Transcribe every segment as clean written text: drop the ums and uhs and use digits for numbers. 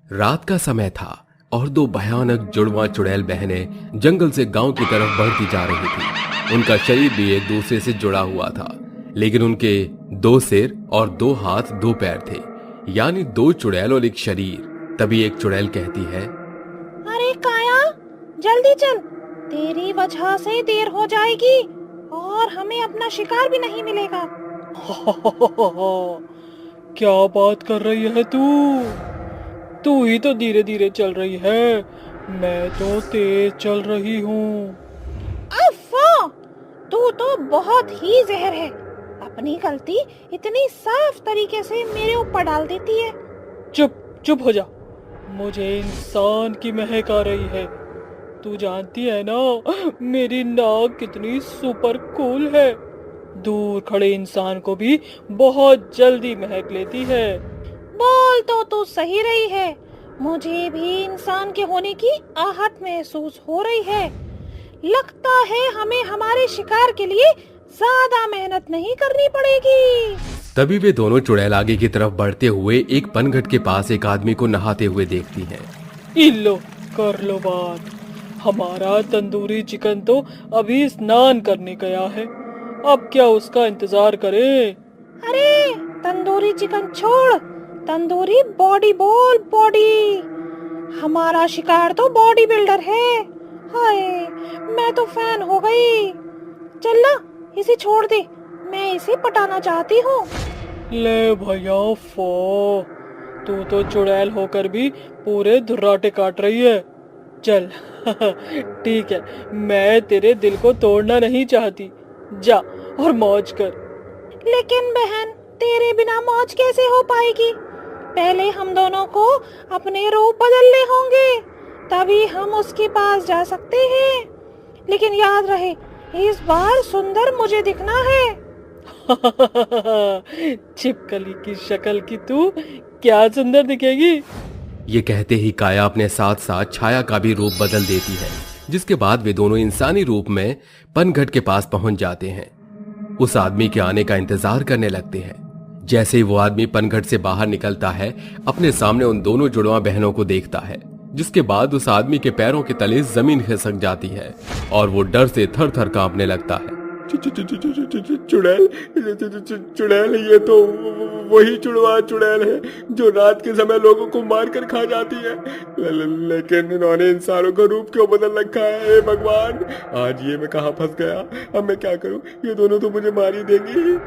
रात का समय था और दो भयानक जुड़वा चुड़ैल बहनें जंगल से गांव की तरफ बढ़ती जा रही थी। उनका शरीर भी एक दूसरे से जुड़ा हुआ था, लेकिन उनके दो सिर और दो हाथ दो पैर थे, यानी दो चुड़ैल और एक शरीर। तभी एक चुड़ैल कहती है, अरे काया, जल्दी चल, तेरी वजह से देर हो जाएगी और हमें अपना शिकार भी नहीं मिलेगा। क्या बात कर रही है तू? तू ही तो धीरे धीरे चल रही है, मैं तो तेज चल रही हूँ। अफ़्फ़ा, तू तो बहुत ही जहर है। अपनी गलती इतनी साफ तरीके से मेरे ऊपर डाल देती है। चुप चुप हो जा, मुझे इंसान की महक आ रही है। तू जानती है ना, मेरी नाक कितनी सुपर कूल है, दूर खड़े इंसान को भी बहुत जल्दी महक लेती है। बोल तो तू सही रही है, मुझे भी इंसान के होने की आहट महसूस हो रही है। लगता है हमें हमारे शिकार के लिए ज्यादा मेहनत नहीं करनी पड़ेगी। तभी वे दोनों चुड़ैल आगे की तरफ बढ़ते हुए एक पनघट के पास एक आदमी को नहाते हुए देखती हैं। इल्लो, कर लो बात। हमारा तंदूरी चिकन तो अभी स्नान करने गया है, अब क्या उसका इंतजार करें? अरे तंदूरी चिकन छोड़, तंदूरी बॉडी बोल, बॉडी। हमारा शिकार तो बॉडी बिल्डर है। हाय, मैं तो फैन हो गई। चल ना, इसे छोड़ दे, मैं इसे पटाना चाहती हूँ। ले भैया फो, तू तो चुड़ैल होकर भी पूरे धुर्राटे काट रही है। चल ठीक है, मैं तेरे दिल को तोड़ना नहीं चाहती, जा और मौज कर। लेकिन बहन, तेरे बिना मौज कैसे हो पाएगी? पहले हम दोनों को अपने रूप बदलने होंगे, तभी हम उसके पास जा सकते हैं। लेकिन याद रहे, इस बार सुंदर मुझे दिखना है। छिपकली की शक्ल की तू क्या सुंदर दिखेगी। ये कहते ही काया अपने साथ साथ छाया का भी रूप बदल देती है, जिसके बाद वे दोनों इंसानी रूप में पनघट के पास पहुंच जाते हैं। उस आदमी के आने का इंतजार करने लगते हैं। जैसे ही वो आदमी पनघट से बाहर निकलता है, अपने सामने उन दोनों जुड़वा बहनों को देखता है, जिसके बाद उस आदमी के पैरों के तले जमीन खिसक जाती है और वो डर से थर थर कांपने लगता है। चुड़ैल, चुड़ैल, ये तो वही चुड़वा चुड़ैल है जो रात के समय लोगों को मार कर खा जाती है। लेकिन इन्होंने इंसानों का रूप क्यों बदल रखा है? हे भगवान, आज ये मैं कहाँ फंस गया? अब मैं क्या करूँ? ये दोनों तो मुझे मार ही देंगी।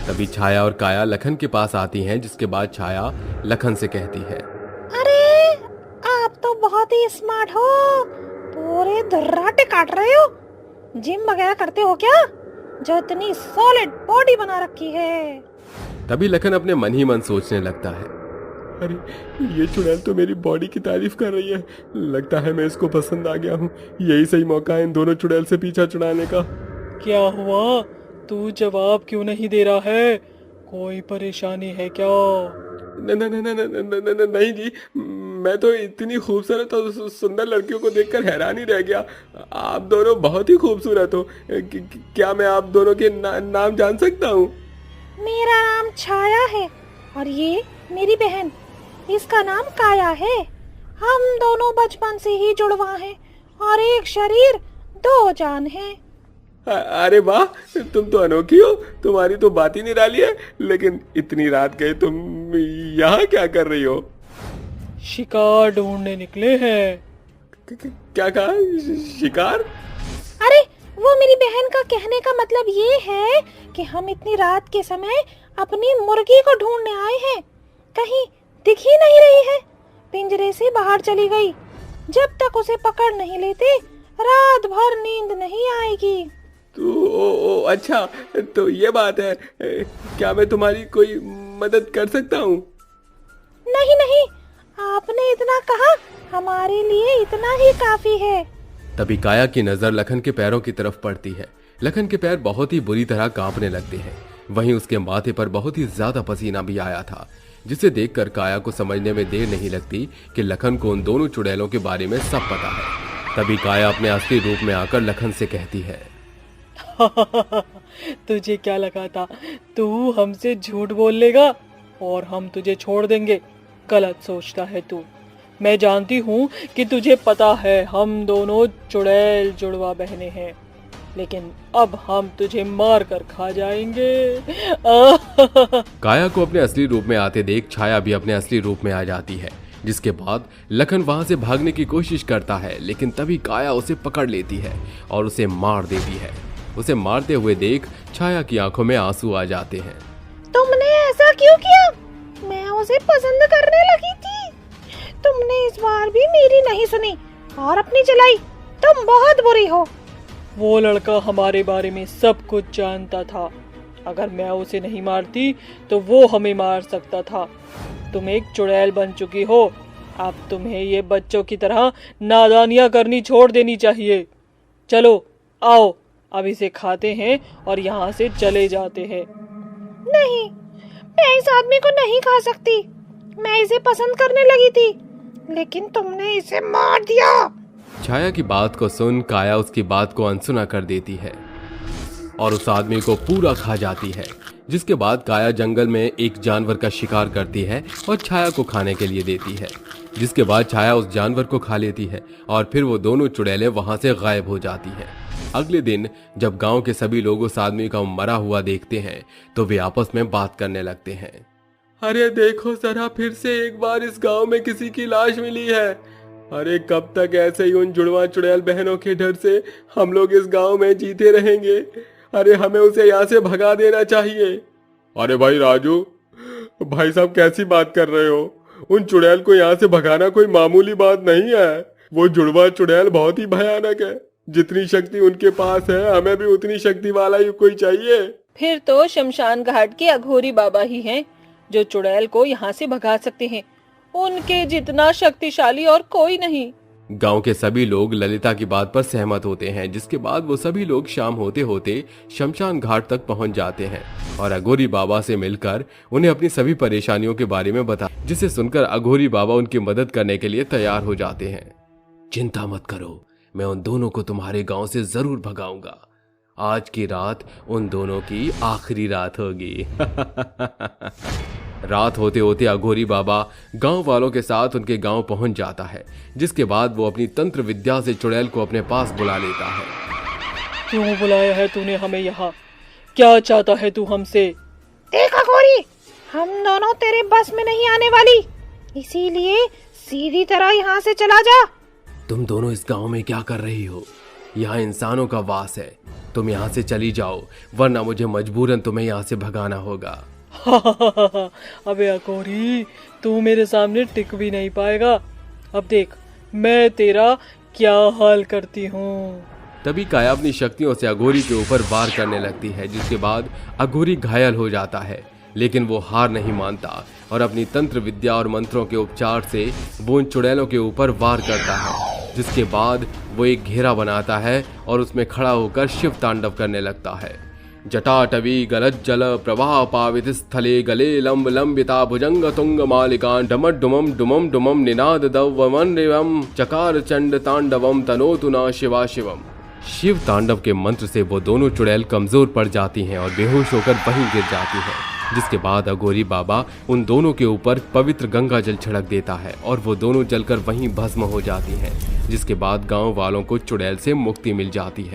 तभी छाया और काया लखन के पास आती हैं, जिसके बाद छाया लखन से कहती है, अरे आप तो बहुत ही स्मार्ट हो, पूरे धर्राटे काट रहे हो। जिम वगैरह करते हो क्या, जो इतनी सॉलिड बॉडी बना रखी है? तभी लखन अपने मन ही मन सोचने लगता है, अरे ये चुड़ैल तो मेरी बॉडी की तारीफ कर रही है। लगता है मैं इसको पसंद आ गया हूँ। यही सही मौका है इन दोनों चुड़ैल से पीछा छुड़ाने का। क्या हुआ, तू जवाब क्यों नहीं दे रहा है? कोई परेशानी है क्या? नहीं जी, मैं तो इतनी खूबसूरत और सुंदर लड़कियों को देखकर हैरान ही रह गया। आप दोनों बहुत ही खूबसूरत हो। क्या मैं आप दोनों के नाम जान सकता हूँ? मेरा नाम छाया है और ये मेरी बहन, इसका नाम काया है। हम दोनों बचपन से ही जुड़वा हैं और एक शरीर दो जान है। अरे वाह, तुम तो अनोखी हो, तुम्हारी तो बात ही निराली है। लेकिन इतनी रात गए तुम यहाँ क्या कर रही हो? शिकार ढूंढने निकले हैं। क्या कहा? शिकार? अरे वो मेरी बहन का कहने का मतलब ये है कि हम इतनी रात के समय अपनी मुर्गी को ढूंढने आए हैं। कहीं दिख ही नहीं रही है, पिंजरे से बाहर चली गई। जब तक उसे पकड़ नहीं लेते, रात भर नींद नहीं आएगी। तो अच्छा, तो ये बात है। क्या मैं तुम्हारी कोई मदद कर सकता हूँ? नहीं नहीं, आपने इतना कहा, हमारे लिए इतना ही काफी है। तभी काया की नजर लखन के पैरों की तरफ पड़ती है। लखन के पैर बहुत ही बुरी तरह कांपने लगते हैं। वहीं उसके माथे पर बहुत ही ज्यादा पसीना भी आया था, जिसे देखकर काया को समझने में देर नहीं लगती कि लखन को उन दोनों चुड़ैलों के बारे में सब पता है। तभी काया अपने असली रूप में आकर लखन से कहती है, तुझे क्या लगा था, तू हमसे झूठ बोल लेगा और हम तुझे छोड़ देंगे? गलत सोचता है तू। मैं जानती हूँ कि तुझे पता है हम दोनों चुड़ैल जुड़वा बहनें हैं, लेकिन अब हम तुझे मार कर खा जाएंगे। काया को अपने असली रूप में आते देख छाया भी अपने असली रूप में आ जाती है, जिसके बाद लखन वहां से भागने की कोशिश करता है, लेकिन तभी काया उसे पकड़ लेती है और उसे मार देती है। उसे मारते हुए देख छाया की आंखों में आंसू आ जाते हैं। तुमने ऐसा क्यों किया? मैं उसे पसंद करने लगी थी। तुमने इस बार भी मेरी नहीं सुनी और अपनी चलाई। तुम बहुत बुरी हो। वो लड़का हमारे बारे में सब कुछ जानता था। अगर मैं उसे नहीं मारती तो वो हमें मार सकता था। तुम एक चुड़ैल बन चुकी हो। अब तुम्हें ये बच्चों की तरह नादानियां करनी छोड़ देनी चाहिए। चलो आओ, अब इसे खाते हैं और यहाँ से चले जाते हैं। नहीं, मैं इस आदमी को नहीं खा सकती। मैं इसे पसंद करने लगी थी, लेकिन तुमने इसे मार दिया। छाया की बात को सुन काया उसकी बात को अनसुना कर देती है और उस आदमी को पूरा खा जाती है। जिसके बाद काया जंगल में एक जानवर का शिकार करती है और छाया को खाने के लिए देती है। जिसके बाद छाया उस जानवर को खा लेती है और फिर वो दोनों चुड़ैलें वहां से गायब हो जाती हैं। अगले दिन जब गांव के सभी लोग उस आदमी का मरा हुआ देखते हैं तो वे आपस में बात करने लगते हैं। अरे देखो जरा, फिर से एक बार इस गांव में किसी की लाश मिली है। अरे कब तक ऐसे ही उन जुड़वा चुड़ैल बहनों के डर से हम लोग इस गांव में जीते रहेंगे? अरे हमें उसे यहाँ से भगा देना चाहिए। अरे भाई राजू, भाई साहब कैसी बात कर रहे हो? उन चुड़ैल को यहाँ से भगाना कोई मामूली बात नहीं है। वो जुड़वा चुड़ैल बहुत ही भयानक है। जितनी शक्ति उनके पास है, हमें भी उतनी शक्ति वाला ही कोई चाहिए। फिर तो शमशान घाट के अघोरी बाबा ही हैं जो चुड़ैल को यहाँ से भगा सकते हैं। उनके जितना शक्तिशाली और कोई नहीं। गांव के सभी लोग ललिता की बात पर सहमत होते हैं। जिसके बाद वो सभी लोग शाम होते होते शमशान घाट तक पहुंच जाते हैं और अघोरी बाबा से मिलकर उन्हें अपनी सभी परेशानियों के बारे में बता, जिसे सुनकर अघोरी बाबा उनकी मदद करने के लिए तैयार हो जाते हैं। चिंता मत करो, मैं उन दोनों को तुम्हारे गांव से जरूर भगाऊंगा। आज की रात उन दोनों की आखिरी रात होगी। रात होते होते अघोरी बाबा गांव वालों के साथ उनके गांव पहुंच जाता है। जिसके बाद वो अपनी तंत्र विद्या से चुड़ैल को अपने पास बुला लेता है। क्यों बुलाया है तूने हमें यहाँ? क्या चाहता है तू हमसे? देख अघोरी, हम दोनों तेरे बस में नहीं आने वाली, इसीलिए सीधी तरह यहाँ से चला जा। तुम दोनों इस गांव में क्या कर रही हो? यहाँ इंसानों का वास है। तुम यहाँ से चली जाओ, वरना मुझे मजबूरन तुम्हें यहाँ से भगाना होगा। अबे अघोरी, तू मेरे सामने टिक भी नहीं पाएगा। अब देख मैं तेरा क्या हाल करती हूँ। तभी काया अपनी शक्तियों से अघोरी के ऊपर वार करने लगती है। जिसके बाद अघोरी घायल हो जाता है, लेकिन वो हार नहीं मानता और अपनी तंत्र विद्या और मंत्रों के उपचार से वो उन चुड़ैलों के ऊपर वार करता है। जिसके बाद वो एक घेरा बनाता है और उसमें खड़ा होकर शिव तांडव करने लगता है। जटाटवी गलज्जल प्रवाह पावित स्थले गले लंब लंबिता भुजंग तुंग मालिका डमट डुमम डुमम डुमम निनाद दवमन रिवम चकार चंड तांडवम तनोतु न शिवा शिवम। शिव तांडव के मंत्र से वो दोनों चुड़ैल कमजोर पड़ जाती हैं और बेहोश होकर वहीं गिर जाती हैं। जिसके बाद अघोरी बाबा उन दोनों के ऊपर पवित्र गंगा जल छिड़क देता है और वो दोनों जलकर वहीं भस्म हो जाती हैं। जिसके बाद गांव वालों को चुड़ैल से मुक्ति मिल जाती है।